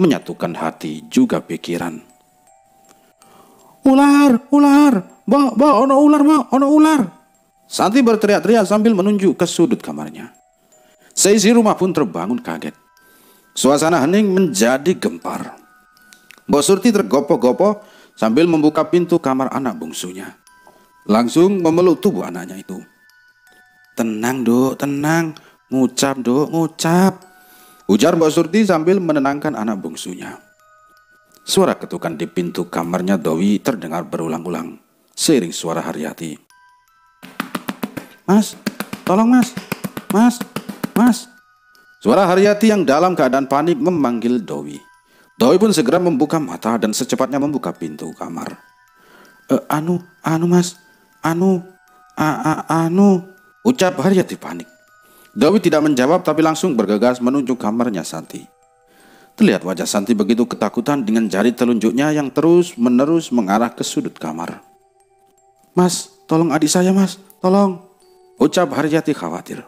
[SPEAKER 2] menyatukan hati juga pikiran. "Ular, ular, ono ular, ono ular!" Santi berteriak-teriak sambil menunjuk ke sudut kamarnya. Seisi rumah pun terbangun kaget. Suasana hening menjadi gempar. Mbok Surti tergopoh-gopoh sambil membuka pintu kamar anak bungsunya. Langsung memeluk tubuh anaknya itu. "Tenang, Dok, tenang. Ngucap, Dok, ngucap," ujar Mbok Surti sambil menenangkan anak bungsunya. Suara ketukan di pintu kamarnya Dowi terdengar berulang-ulang, seiring suara Haryati. "Mas, tolong mas, mas, mas." Suara Haryati yang dalam keadaan panik memanggil Dowi. Dowi pun segera membuka mata dan secepatnya membuka pintu kamar. Anu mas, Anu, ucap Haryati panik. Dewi tidak menjawab tapi langsung bergegas menuju kamarnya Santi. Terlihat wajah Santi begitu ketakutan dengan jari telunjuknya yang terus-menerus mengarah ke sudut kamar. Mas, tolong adik saya mas, tolong, ucap Haryati khawatir.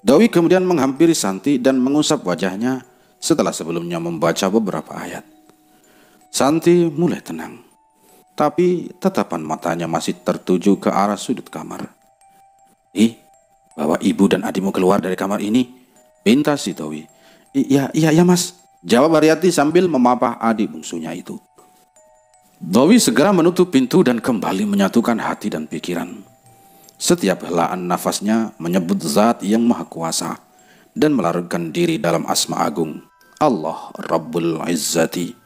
[SPEAKER 2] Dewi kemudian menghampiri Santi dan mengusap wajahnya setelah sebelumnya membaca beberapa ayat. Santi mulai tenang, tapi tatapan matanya masih tertuju ke arah sudut kamar. Bawa ibu dan adikmu keluar dari kamar ini, pinta si Dewi. Iya mas, jawab Haryati sambil memapah adik bungsunya itu. Dewi segera menutup pintu dan kembali menyatukan hati dan pikiran. Setiap helaan nafasnya menyebut zat yang maha kuasa dan melarutkan diri dalam asma agung Allah Rabbul Izzati.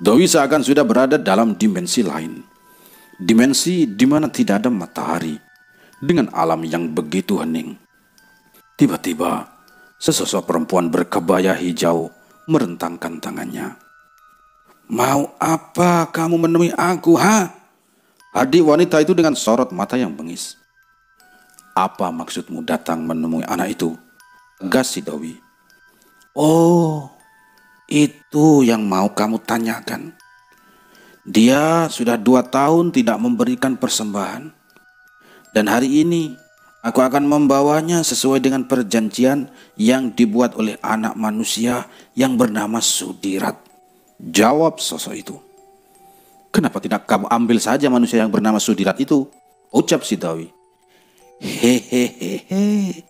[SPEAKER 2] Dewi seakan sudah berada dalam dimensi lain. Dimensi di mana tidak ada matahari, dengan alam yang begitu hening. Tiba-tiba, sesosok perempuan berkebaya hijau merentangkan tangannya. Mau apa kamu menemui aku, ha? Adik wanita itu dengan sorot mata yang bengis. Apa maksudmu datang menemui anak itu? Tegas si Dewi. Oh, itu yang mau kamu tanyakan. Dia sudah 2 tahun tidak memberikan persembahan. Dan hari ini aku akan membawanya sesuai dengan perjanjian yang dibuat oleh anak manusia yang bernama Sudirat. Jawab sosok itu. Kenapa tidak kamu ambil saja manusia yang bernama Sudirat itu? Ucap si Dewi. Hehehe,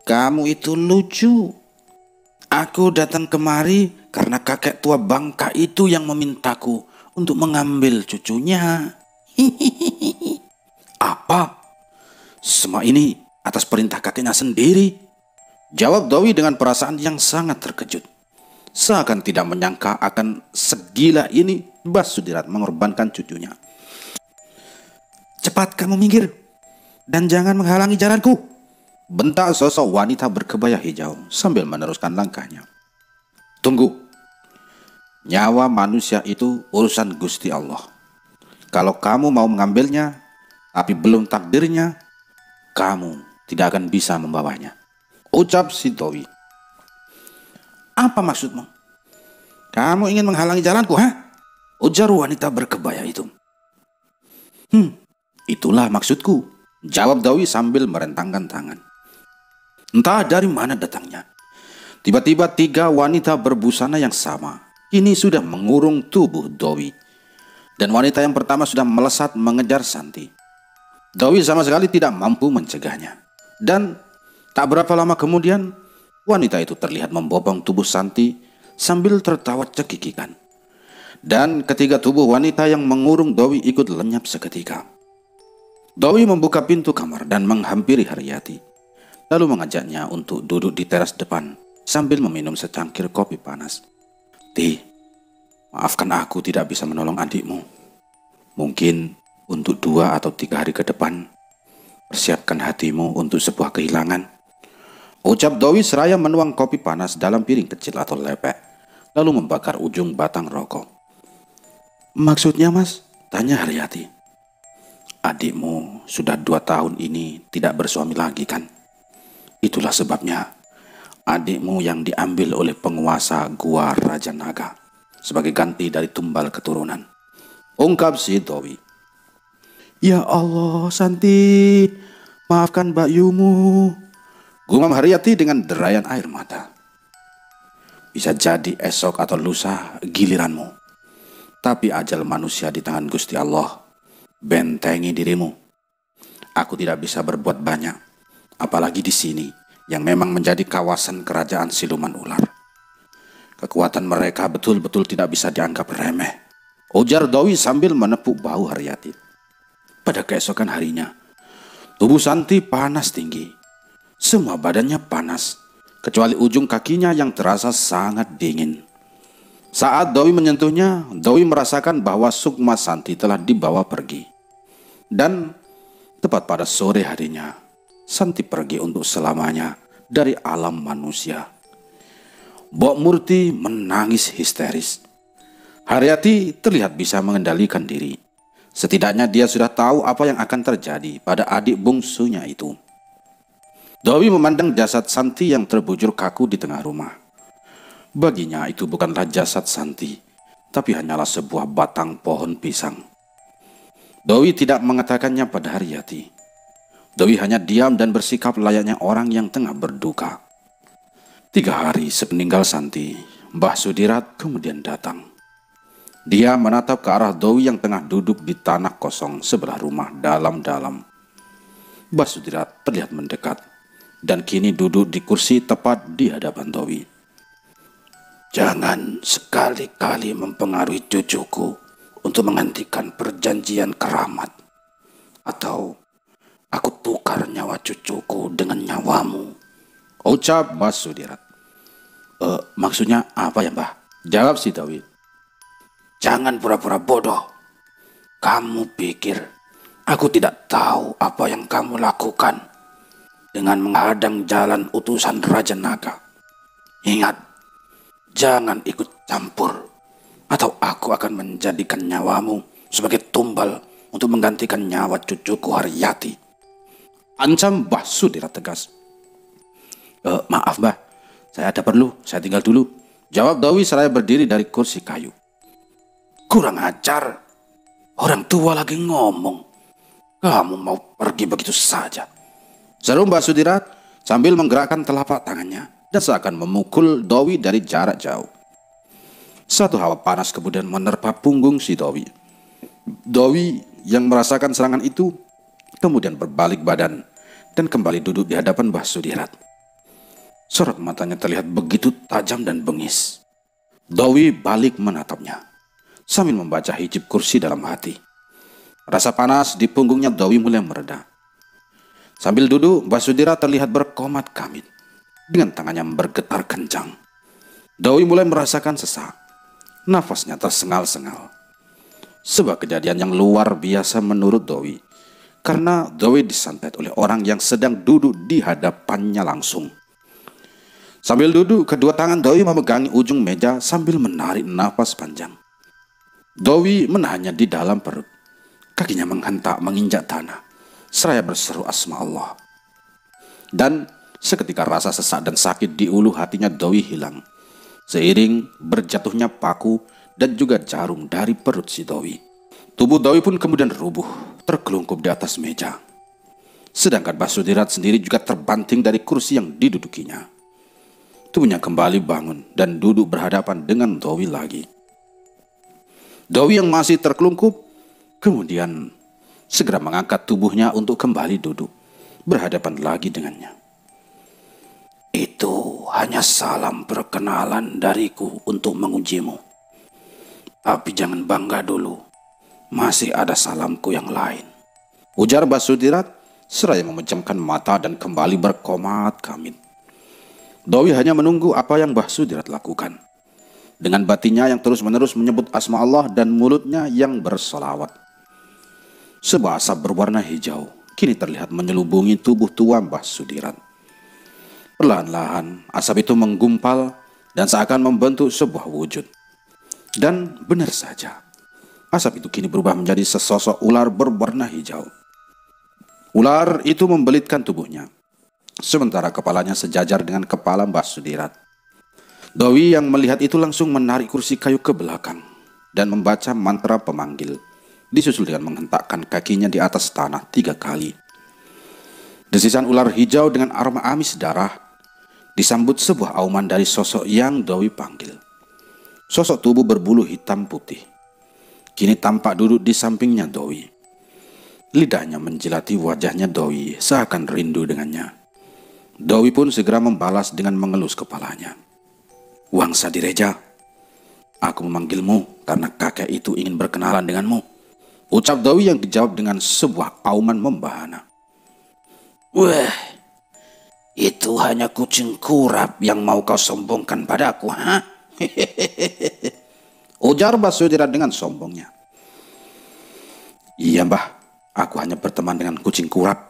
[SPEAKER 2] kamu itu lucu. Aku datang kemari karena kakek tua bangka itu yang memintaku untuk mengambil cucunya. Apa? Semua ini atas perintah kakeknya sendiri, jawab Dewi dengan perasaan yang sangat terkejut. Seakan tidak menyangka akan segila ini Mbah Sudirat mengorbankan cucunya. Cepat kamu minggir dan jangan menghalangi jalanku, bentak sosok wanita berkebaya hijau sambil meneruskan langkahnya. Tunggu. Nyawa manusia itu urusan Gusti Allah. Kalau kamu mau mengambilnya, tapi belum takdirnya, kamu tidak akan bisa membawanya. Ucap si Dewi. Apa maksudmu? Kamu ingin menghalangi jalanku, ha? Ujar wanita berkebaya itu. Itulah maksudku, jawab Dewi sambil merentangkan tangan. Entah dari mana datangnya. Tiba-tiba 3 wanita berbusana yang sama ini sudah mengurung tubuh Dewi. Dan wanita yang pertama sudah melesat mengejar Santi. Dewi sama sekali tidak mampu mencegahnya. Dan tak berapa lama kemudian, wanita itu terlihat membopong tubuh Santi sambil tertawa cekikikan. Dan ketiga tubuh wanita yang mengurung Dewi ikut lenyap seketika. Dewi membuka pintu kamar dan menghampiri Haryati. Lalu mengajaknya untuk duduk di teras depan sambil meminum secangkir kopi panas. Ti, maafkan aku tidak bisa menolong adikmu. Mungkin untuk 2 atau 3 hari ke depan, persiapkan hatimu untuk sebuah kehilangan. Ucap Dewi seraya menuang kopi panas dalam piring kecil atau lepek, lalu membakar ujung batang rokok. Maksudnya mas? Tanya Haryati. Adikmu sudah 2 tahun ini tidak bersuami lagi kan? Itulah sebabnya adikmu yang diambil oleh penguasa Gua Raja Naga sebagai ganti dari tumbal keturunan. Ungkap si Dewi. Ya Allah, Santi, maafkan Mbak Yumu, gumam Haryati dengan derayan air mata. Bisa jadi esok atau lusa giliranmu. Tapi ajal manusia di tangan Gusti Allah. Bentengi dirimu. Aku tidak bisa berbuat banyak, apalagi di sini yang memang menjadi kawasan kerajaan siluman ular. Kekuatan mereka betul-betul tidak bisa dianggap remeh, ujar Dewi sambil menepuk bahu Haryati. Pada keesokan harinya, tubuh Santi panas tinggi. Semua badannya panas, kecuali ujung kakinya yang terasa sangat dingin. Saat Dewi menyentuhnya, Dewi merasakan bahwa sukma Santi telah dibawa pergi. Dan tepat pada sore harinya, Santi pergi untuk selamanya dari alam manusia. Mbok Murti menangis histeris. Haryati terlihat bisa mengendalikan diri. Setidaknya dia sudah tahu apa yang akan terjadi pada adik bungsunya itu. Dewi memandang jasad Santi yang terbujur kaku di tengah rumah. Baginya itu bukanlah jasad Santi, tapi hanyalah sebuah batang pohon pisang. Dewi tidak mengatakannya pada Haryati. Dewi hanya diam dan bersikap layaknya orang yang tengah berduka. 3 hari sepeninggal Santi, Mbah Sudirat kemudian datang. Dia menatap ke arah Dewi yang tengah duduk di tanah kosong sebelah rumah dalam-dalam. Mbah Sudirat terlihat mendekat dan kini duduk di kursi tepat di hadapan Dewi. "Jangan sekali-kali mempengaruhi cucuku untuk menghentikan perjanjian keramat. Atau aku tukar nyawa cucuku dengan nyawamu," ucap Mbah Sudirat. Maksudnya apa ya, Mbah?" jawab si Dewi. "Jangan pura-pura bodoh. Kamu pikir aku tidak tahu apa yang kamu lakukan dengan menghadang jalan utusan Raja Naga? Ingat, jangan ikut campur, atau aku akan menjadikan nyawamu sebagai tumbal untuk menggantikan nyawa cucuku Haryati," ancam Mbah Sudirat tegas. Maaf, Mbah, saya ada perlu, saya tinggal dulu," jawab Dewi seraya berdiri dari kursi kayu. "Kurang ajar, orang tua lagi ngomong. Kamu mau pergi begitu saja?" seru Mbah Sudirat sambil menggerakkan telapak tangannya dan seakan memukul Dewi dari jarak jauh. Satu hawa panas kemudian menerpa punggung si Dewi. Dewi yang merasakan serangan itu kemudian berbalik badan dan kembali duduk di hadapan Mbah Sudirat. Sorot matanya terlihat begitu tajam dan bengis. Dewi balik menatapnya sambil membaca hijab kursi dalam hati. Rasa panas di punggungnya Dewi mulai mereda. Sambil duduk, Mbah Sudirat terlihat berkomat kamit dengan tangannya bergetar kencang. Dewi mulai merasakan sesak. Nafasnya tersengal-sengal. Sebuah kejadian yang luar biasa menurut Dewi, karena Dewi disantet oleh orang yang sedang duduk di hadapannya langsung. Sambil duduk, kedua tangan Dewi memegangi ujung meja sambil menarik nafas panjang. Dewi menahannya di dalam perut. Kakinya menghentak menginjak tanah, seraya berseru asma Allah. Dan seketika rasa sesak dan sakit di ulu hatinya Dewi hilang, seiring berjatuhnya paku dan juga jarum dari perut si Dewi. Tubuh Dewi pun kemudian rubuh, terkelungkup di atas meja. Sedangkan Mbah Sudirat sendiri juga terbanting dari kursi yang didudukinya. Tubuhnya kembali bangun dan duduk berhadapan dengan Dewi lagi. Dewi yang masih terkelungkup kemudian segera mengangkat tubuhnya untuk kembali duduk berhadapan lagi dengannya. "Itu hanya salam perkenalan dariku untuk mengujimu. Tapi jangan bangga dulu, masih ada salamku yang lain," ujar Mbah Sudirat seraya memejamkan mata dan kembali berkomat kamit. Dewi hanya menunggu apa yang Mbah Sudirat lakukan. Dengan batinnya yang terus-menerus menyebut asma Allah dan mulutnya yang bersolawat. Sebuah asap berwarna hijau kini terlihat menyelubungi tubuh tua Mbah Sudirat. Perlahan-lahan asap itu menggumpal dan seakan membentuk sebuah wujud. Dan benar saja, asap itu kini berubah menjadi sesosok ular berwarna hijau. Ular itu membelitkan tubuhnya, sementara kepalanya sejajar dengan kepala Mbah Sudirat. Dewi yang melihat itu langsung menarik kursi kayu ke belakang dan membaca mantra pemanggil, disusul dengan menghentakkan kakinya di atas tanah 3 kali. Desisan ular hijau dengan aroma amis darah disambut sebuah auman dari sosok yang Dewi panggil. Sosok tubuh berbulu hitam putih kini tampak duduk di sampingnya Dewi. Lidahnya menjilati wajahnya Dewi seakan rindu dengannya. Dewi pun segera membalas dengan mengelus kepalanya. "Wangsa Direja, aku memanggilmu karena kakek itu ingin berkenalan denganmu," ucap Dewi yang dijawab dengan sebuah auman membahana. "Wah, itu hanya kucing kurap yang mau kau sombongkan padaku, ha?" ujar Mbah Sudirat dengan sombongnya. "Iya, Mbah, aku hanya berteman dengan kucing kurap.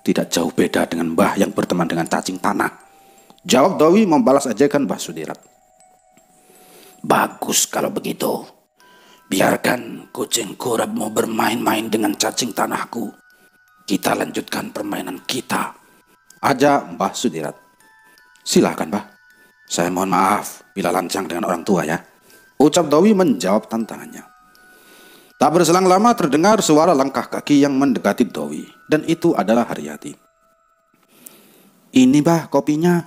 [SPEAKER 2] Tidak jauh beda dengan Mbah yang berteman dengan cacing tanah," jawab Dewi membalas ajakan Mbah Sudirat. "Bagus kalau begitu. Biarkan kucing kurap mau bermain-main dengan cacing tanahku. Kita lanjutkan permainan kita, ajak Mbah Sudirat. Silahkan, Mbah. Saya mohon maaf bila lancang dengan orang tua ya, ucap Dowi menjawab tantangannya. Tak berselang lama terdengar suara langkah kaki yang mendekati Dowi, dan itu adalah Haryati. Ini, Mbah, kopinya,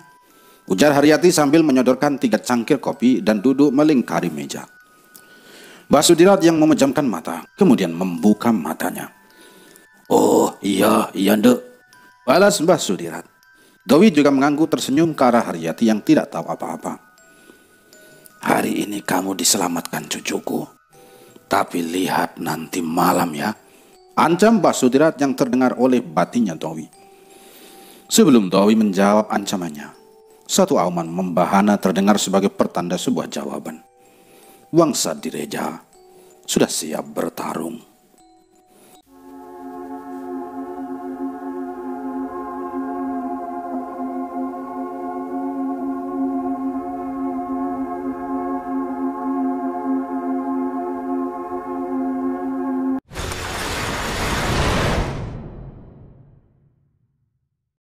[SPEAKER 2] ujar Haryati sambil menyodorkan 3 cangkir kopi dan duduk melingkari meja. Mbah Sudirat yang memejamkan mata, kemudian membuka matanya. Oh iya nduk, balas Mbah Sudirat. Dowi juga mengangguk tersenyum ke arah Haryati yang tidak tahu apa-apa. Hari ini kamu diselamatkan cucuku, tapi lihat nanti malam ya, ancam Mbah Sudirat yang terdengar oleh batinnya Dowi. Sebelum Dowi menjawab ancamannya, satu auman membahana terdengar sebagai pertanda sebuah jawaban. Wangsa Direja sudah siap bertarung.